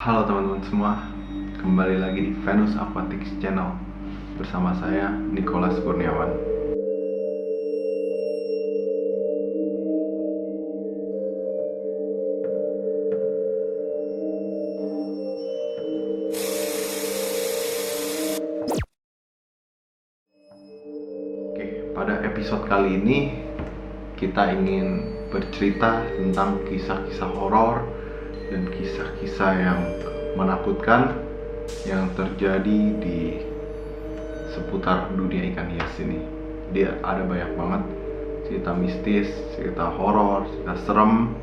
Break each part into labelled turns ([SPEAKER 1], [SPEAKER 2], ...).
[SPEAKER 1] Halo teman-teman semua, kembali lagi di Venus Aquatics Channel bersama saya Nicholas Kurniawan. Oke, pada episode kali ini kita ingin bercerita tentang kisah-kisah horor dan kisah-kisah yang menakutkan yang terjadi di seputar dunia ikan hias ini. Dia ada banyak banget cerita mistis, cerita horor, cerita serem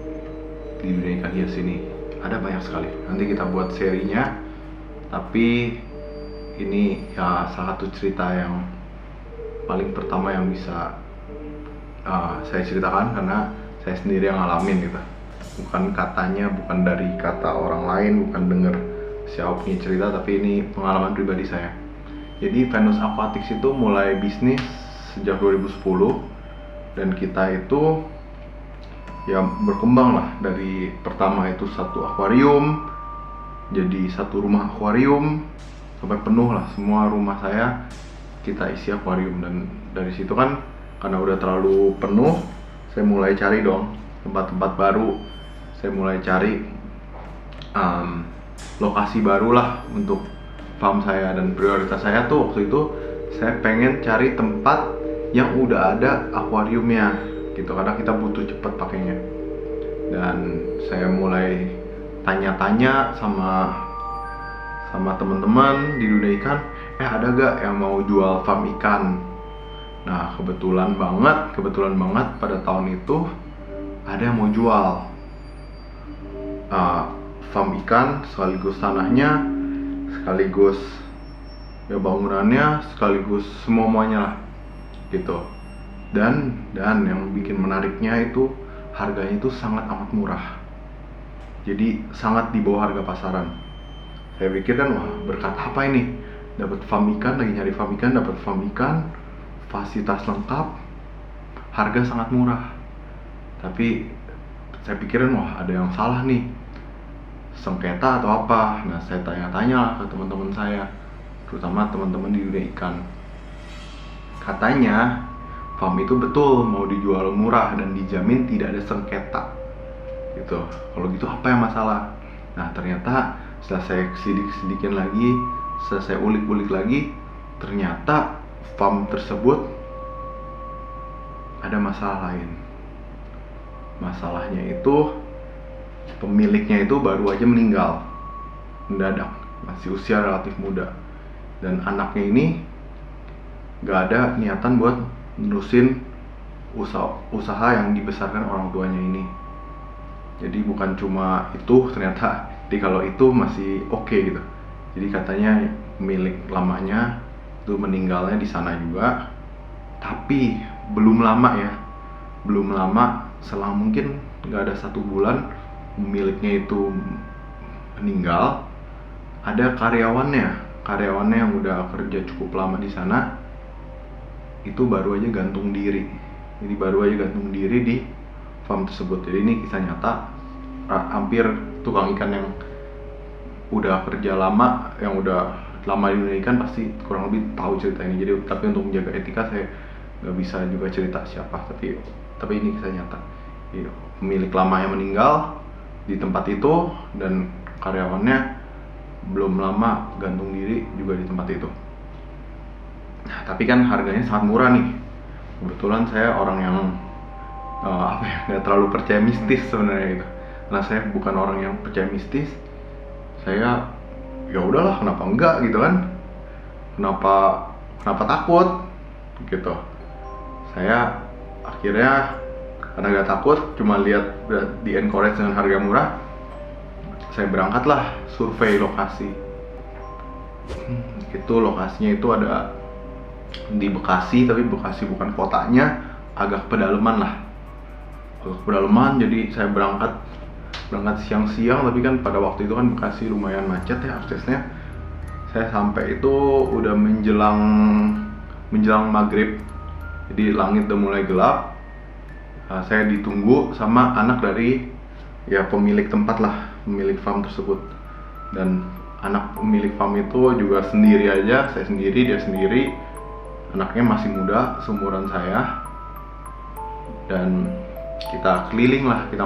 [SPEAKER 1] di dunia ikan hias ini. Ada banyak sekali. Nanti kita buat serinya. Tapi ini ya salah satu cerita yang paling pertama yang bisa saya ceritakan karena saya sendiri yang ngalamin gitu. Bukan katanya, bukan dari kata orang lain, bukan denger siapa punya cerita, tapi ini pengalaman pribadi saya. Jadi Venus Aquatics itu mulai bisnis sejak 2010 dan kita itu ya berkembang lah, dari pertama itu satu akuarium jadi satu rumah akuarium sampai penuh lah semua rumah saya, kita isi akuarium. Dan dari situ kan karena udah terlalu penuh, saya mulai cari dong tempat-tempat baru. Saya mulai cari lokasi baru lah untuk farm saya, dan prioritas saya tuh waktu itu saya pengen cari tempat yang udah ada akuariumnya gitu, karena kita butuh cepet pakainya. Dan saya mulai tanya-tanya sama teman-teman di dunia ikan, ada gak yang mau jual farm ikan. Nah kebetulan banget pada tahun itu ada yang mau jual farm ikan, sekaligus tanahnya, sekaligus ya bangunannya, sekaligus semuanya lah gitu. Dan yang bikin menariknya itu harganya itu sangat amat murah, jadi sangat di bawah harga pasaran. Saya pikir kan, wah berkat apa ini, dapat farm ikan, lagi nyari farm ikan, dapat farm ikan, fasilitas lengkap, harga sangat murah. Tapi saya pikirin, wah ada yang salah nih, sengketa atau apa. Nah saya tanya-tanya lah ke teman-teman saya, terutama teman-teman di dunia ikan. Katanya farm itu betul mau dijual murah dan dijamin tidak ada sengketa gitu. Kalau gitu apa yang masalah? Nah ternyata setelah saya selidikin lagi, setelah saya ulik-ulik lagi, ternyata farm tersebut ada masalah lain. Masalahnya itu pemiliknya itu baru aja meninggal mendadak, masih usia relatif muda, dan anaknya ini gak ada niatan buat nerusin usaha yang dibesarkan orang tuanya ini. Jadi bukan cuma itu, ternyata kalau itu masih oke gitu. Jadi katanya pemilik lamanya itu meninggalnya di sana juga, tapi belum lama, selang mungkin nggak ada 1 bulan pemiliknya itu meninggal. Ada karyawannya yang udah kerja cukup lama di sana itu baru aja gantung diri. Jadi baru aja gantung diri di farm tersebut. Jadi ini kisah nyata. Hampir tukang ikan yang udah kerja lama, yang udah lama di dunia ikan pasti kurang lebih tahu cerita ini. Jadi tapi untuk menjaga etika saya nggak bisa juga cerita siapa, tapi ini kisah nyata. Jadi, pemilik lama yang meninggal di tempat itu dan karyawannya belum lama gantung diri juga di tempat itu. Nah, tapi kan harganya sangat murah nih. Kebetulan saya orang yang nggak terlalu percaya mistis sebenarnya gitu. Karena saya bukan orang yang percaya mistis. Saya ya udahlah, kenapa enggak gitu kan? Kenapa takut gitu. Saya akhirnya karena gak takut, cuma lihat di encourage dengan harga murah, saya berangkatlah survei lokasi. Itu lokasinya itu ada di Bekasi, tapi Bekasi bukan kotanya, agak pedalaman lah. Jadi saya berangkat siang-siang, tapi kan pada waktu itu kan Bekasi lumayan macet ya aksesnya. Saya sampai itu udah menjelang maghrib, jadi langit udah mulai gelap. Saya ditunggu sama anak dari ya pemilik tempat lah, pemilik farm tersebut. Dan anak pemilik farm itu juga sendiri aja, saya sendiri, dia sendiri. Anaknya masih muda, seumuran saya. Dan kita keliling lah, kita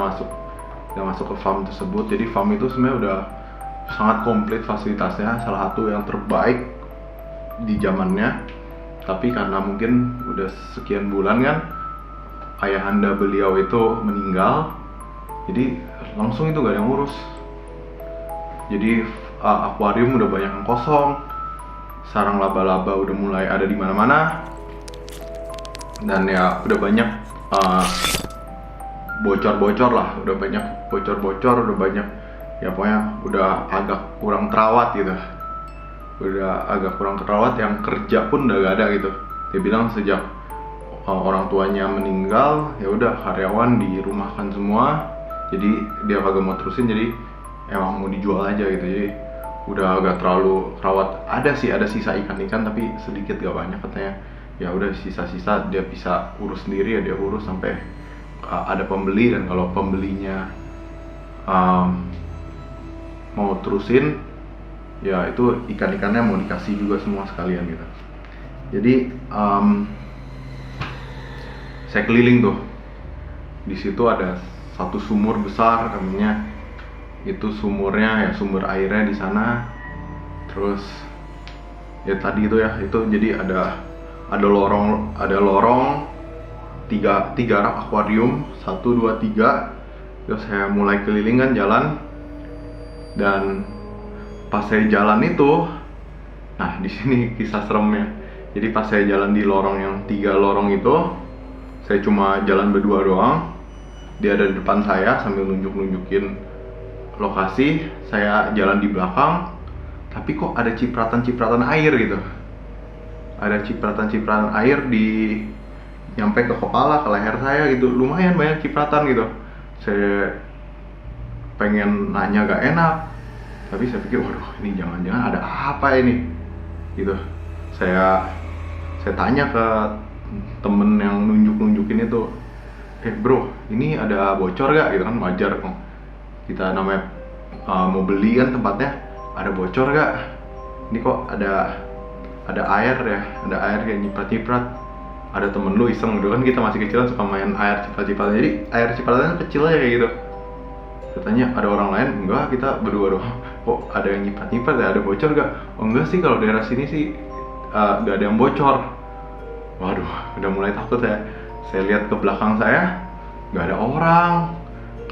[SPEAKER 1] masuk ke farm tersebut. Jadi farm itu sebenarnya udah sangat komplit fasilitasnya, salah satu yang terbaik di zamannya. Tapi karena mungkin udah sekian bulan kan ayahanda beliau itu meninggal, jadi langsung itu gak ada yang ngurus. Jadi akuarium udah banyak yang kosong, sarang laba-laba udah mulai ada di mana-mana, dan ya udah banyak bocor-bocor lah, udah banyak bocor-bocor, udah banyak ya pokoknya udah agak kurang terawat gitu. Udah agak kurang terawat, yang kerja pun udah gak ada gitu. Dia bilang sejak orang tuanya meninggal, ya udah karyawan dirumahkan semua. Jadi dia kagak mau terusin, jadi emang mau dijual aja gitu. Jadi udah agak terlalu terawat. Ada sisa ikan-ikan tapi sedikit, gak banyak katanya. Ya udah sisa-sisa dia bisa urus sendiri, ya dia urus sampai ada pembeli, dan kalau pembelinya mau terusin, ya itu ikan-ikannya mau dikasih juga semua sekalian gitu. Jadi saya keliling tuh, di situ ada satu sumur besar, katanya itu sumurnya ya sumber airnya di sana. Terus ya tadi itu ya, itu jadi ada lorong tiga rak akuarium, 1, 2, 3. Terus saya mulai keliling kan, jalan, dan pas saya jalan itu, nah di sini kisah seremnya. Jadi pas saya jalan di lorong yang 3 lorong itu, saya cuma jalan berdua doang. Dia ada di depan saya sambil nunjukin lokasi, saya jalan di belakang. Tapi kok ada cipratan-cipratan air gitu. Ada cipratan-cipratan air nyampe ke kepala, ke leher saya gitu. Lumayan banyak cipratan gitu. Saya pengen nanya gak enak, tapi saya pikir waduh, ini jangan-jangan ada apa ini gitu. Saya tanya ke temen yang nunjukin itu, bro, ini ada bocor gak gitu kan, wajar kok kita namanya mau beli kan tempatnya, ada bocor gak, ini kok ada air ya, ada air kayak nyiprat-nyiprat. Ada temen lu iseng gitu kan, kita masih kecilan suka main air ciprat-ciprat, jadi air cipratannya kecil aja kayak gitu. Katanya ada orang lain, enggak, kita berdua doang. Kok ada yang nyiprat-nyiprat ya, ada bocor gak? Oh enggak sih, kalau daerah sini sih gak ada yang bocor. Waduh, udah mulai takut ya. Saya lihat ke belakang saya, gak ada orang.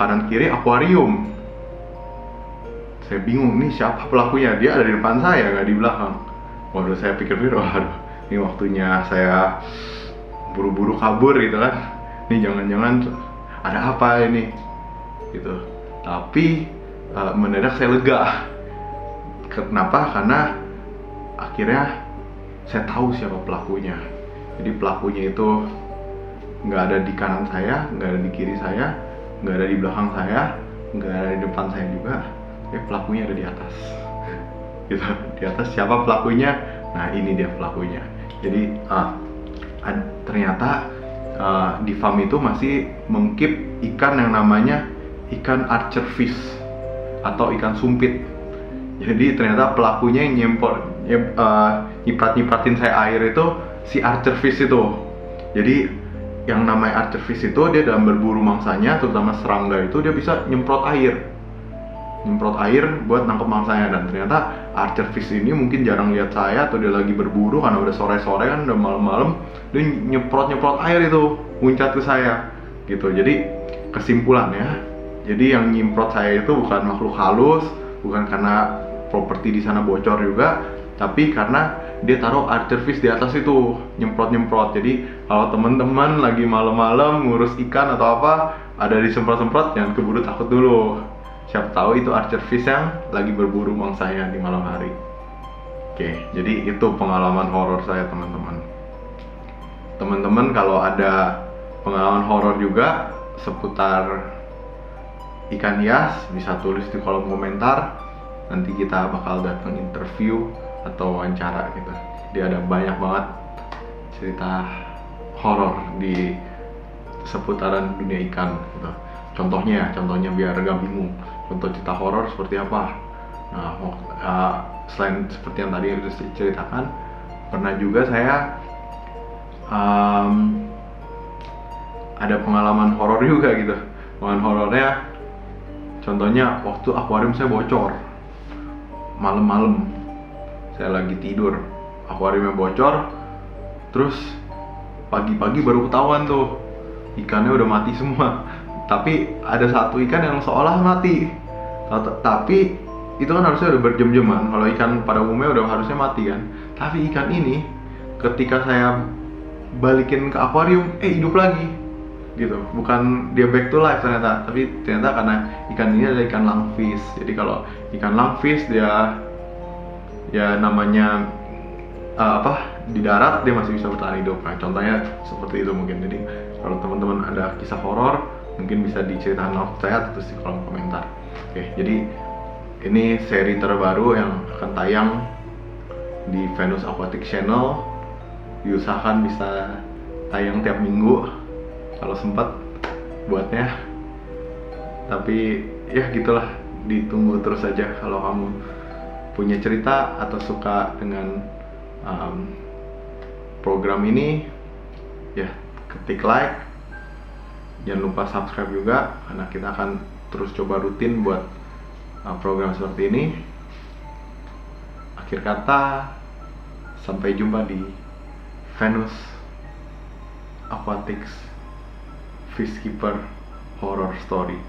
[SPEAKER 1] Kanan kiri akuarium. Saya bingung, ini siapa pelakunya? Dia ada di depan saya, gak di belakang. Waduh, saya pikir-pikir, waduh, ini waktunya saya buru-buru kabur gitu kan. Ini jangan-jangan ada apa ini gitu. Tapi mendadak saya lega. Kenapa? Karena akhirnya saya tahu siapa pelakunya. Jadi pelakunya itu nggak ada di kanan saya, nggak ada di kiri saya, nggak ada di belakang saya, nggak ada di depan saya juga. Tapi pelakunya ada di atas. Gitu. Di atas siapa pelakunya? Nah, ini dia pelakunya. Jadi ternyata di farm itu masih mengkeep ikan yang namanya ikan archer fish atau ikan sumpit. Jadi ternyata pelakunya yang nyiprat-nyipratin saya air itu si archer fish itu. Jadi yang namanya archer fish itu, dia dalam berburu mangsanya, terutama serangga itu, dia bisa nyemprot air buat nangkep mangsanya. Dan ternyata archer fish ini mungkin jarang lihat saya, atau dia lagi berburu karena udah sore-sore kan, udah malam-malam, dia nyemprot air itu muncat ke saya gitu. Jadi kesimpulannya, jadi yang nyemprot saya itu bukan makhluk halus, bukan karena properti di sana bocor juga, tapi karena dia taruh archer fish di atas itu, nyemprot. Jadi kalau teman-teman lagi malam-malam ngurus ikan atau apa, ada disemprot-semprot, jangan keburu takut dulu. Siapa tahu itu archer fish yang lagi berburu mangsanya di malam hari. Oke, jadi itu pengalaman horor saya, teman-teman. Teman-teman kalau ada pengalaman horor juga seputar ikan hias, bisa tulis di kolom komentar. Nanti kita bakal datang interview atau wawancara gitu. Jadi ada banyak banget cerita horor di seputaran dunia ikan gitu. Contohnya biar gak bingung. Contoh cerita horor seperti apa? Nah, selain seperti yang tadi udah diceritakan, pernah juga saya um, ada pengalaman horor juga gitu. Pengalaman horornya, contohnya waktu akuarium saya bocor malam-malam, saya lagi tidur, akuariumnya bocor, terus pagi-pagi baru ketahuan tuh ikannya udah mati semua. Tapi ada satu ikan yang seolah mati, tapi itu kan harusnya udah berjam-jaman. Kalau ikan pada umumnya udah harusnya mati kan, tapi ikan ini ketika saya balikin ke akuarium hidup lagi gitu. Bukan dia back to life ternyata, tapi ternyata karena ikan ini adalah ikan lungfish. Jadi kalau ikan lungfish dia ya namanya di darat dia masih bisa bertahan hidup. Nah, contohnya seperti itu mungkin. Jadi kalau teman-teman ada kisah horor mungkin bisa diceritakan langsung saya terus di kolom komentar. Oke, jadi ini seri terbaru yang akan tayang di Venus Aquatic Channel. Diusahakan bisa tayang tiap minggu kalau sempat buatnya. Tapi ya gitulah, ditunggu terus saja. Kalau kamu punya cerita atau suka dengan program ini, ya ketik like, jangan lupa subscribe juga, karena kita akan terus coba rutin buat program seperti ini. Akhir kata, sampai jumpa di Venus Aquatics Fishkeeper Horror Story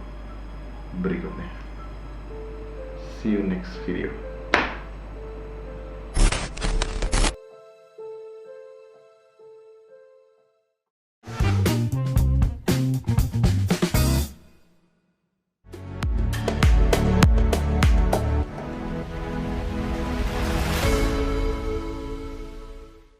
[SPEAKER 1] berikutnya. See you next video.